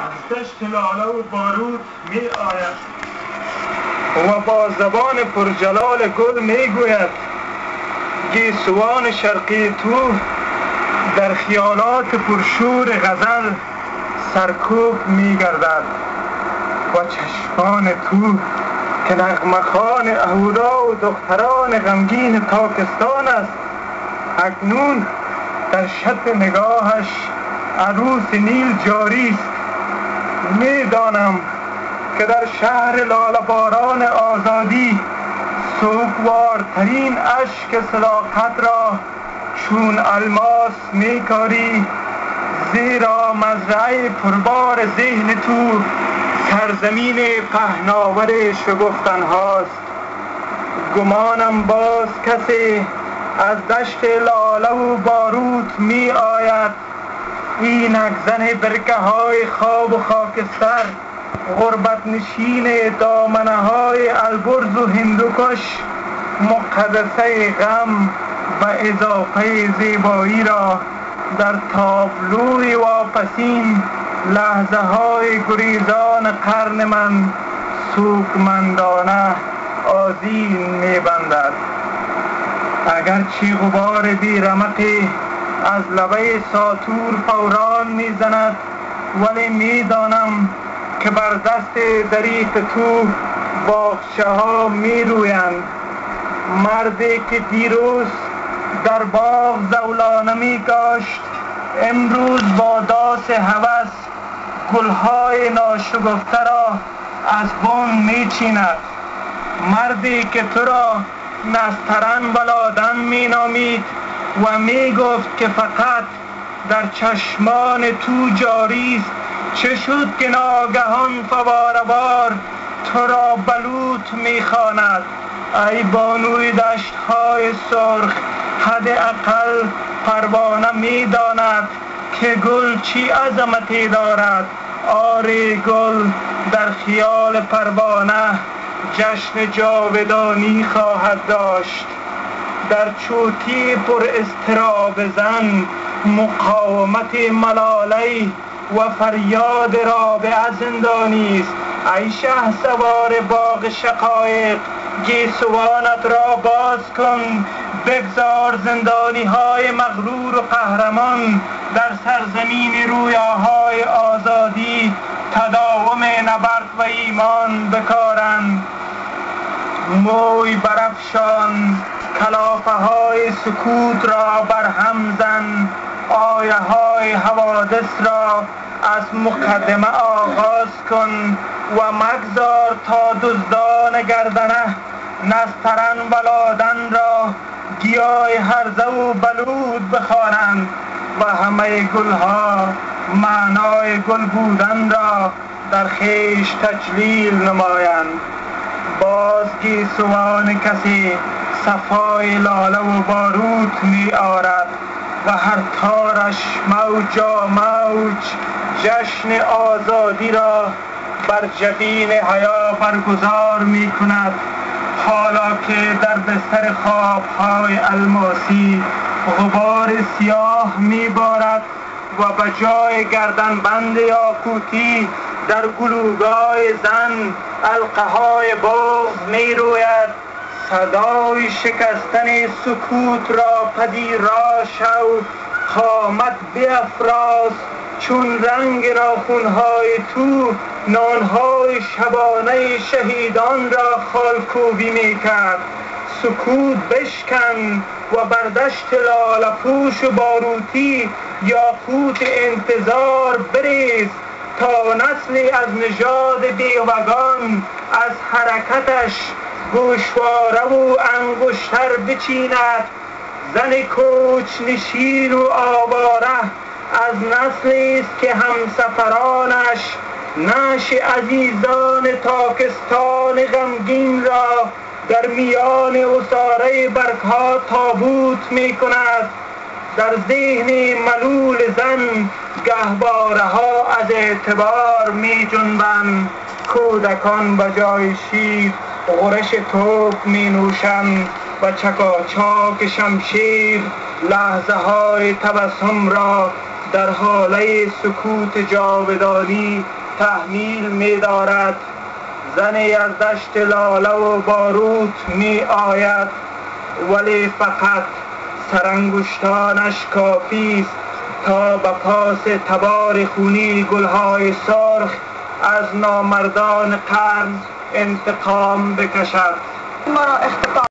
از دشت لاله و بارود می آید و با زبان پرجلال گل می گوید گیسوان شرقی تو در خیالات پرشور غزل سرکوب می گردد و چشمان تو که نغمخوان اهورا و دختران غمگین تاکستان است اکنون در شط نگاهش عروس نیل جاری است. میدانم که در شهر لاله باران آزادی سوگوارترین اشک صداقت را چون الماس میکاری، زیرا مزرعه پربار ذهن تو سرزمین پهناور شگفتن هاست. گمانم باز کسی از دشت لاله و بارود می آید، اینک زن برکه های خواب و خاکستر، غربت نشین دامنه های البرز و هندوکش، مقدسه غم و اضافه زیبایی را در تابلوی واپسین لحظه های گریزان قرن من سوگمندانه آذین می بندد. اگرچه غبار بی رمقی از لبه ساطور فوران می زند، ولی می دانم که بر دست ظریف تو باغچه ها می رویند. مردی که دیروز در باغ زولانه می کاشت امروز با داس هوس گلهای ناشکفته را از بن می چیند. مردی که تو را نسترن ولادن می نامید و می گفت که فقط در چشمان تو جاری است، چه شد که ناگهان فواره‌وار تو را بلوط می خواند؟ ای بانوی دشت‌های سرخ، حداقل پروانه می داند که گل چی عظمتی دارد. آری گل در خیال پروانه جشن جاودانی خواهد داشت. در چوتی پر اضطراب زن مقاومت ملالی و فریاد رابعه زندانی است. ای شهسوار باغ شقایق، گیسوانت را باز کن، بگذار زندانی های مغرور و قهرمان در سرزمین رویاهای آزادی تداوم نبرد و ایمان بکارند. موی برافشان، کلافه های سکوت را برهم زن، آیه های حوادث را از مقدمه آغاز کن و مگذار تا دزدان گردنه نسترن ولادن را گیاه هرزه و بلود بخوانند و همه گلها معنای گل بودن را در خویش تجلیل نمایند. باز گیسوان کسی صفای لاله و بارود می آرد و هر تارش موجا موج جشن آزادی را بر جبین حیا برگزار می کند، حالا که در بستر خوابهای الماسی غبار سیاه می بارد و به جای گردنبند یاقوتی در گلوگاه زن حلقه‌های بغض می روید. صدای شکستن سکوت را پذیرا شو، قامت بیفراز چون رنگ ناخن‌های تو نانهای شبانه شهیدان را خالکوبی می کرد. سکوت بشکن و بر دشت لاله پوش و باروتی یاقوت انتظار بریز تا نسلی از نژاد بیوگان از حرکتش گوشواره و انگشتر بچیند. زن کوچ نشین و آواره از نسلی است که همسفرانش نعش عزیزان تاکستان غمگین را در میان عصاره برگ‌ها تابوت می کند. در ذهن ملول زن گهواره ها از اعتبار می جنبند. کودکان به جای شیر غرش توپ می نوشند و چکاچاک شمشیر لحظه های تبسم را در حاله سکوت جاودانی تحمیل می دارد. زنی از دشت لاله و باروت می آید، ولی فقط سرانگشتانش کافی است تا به پاس تبار خونی گلهای سرخ از نامردان قرن انتقام بکشد. ما را اختطاف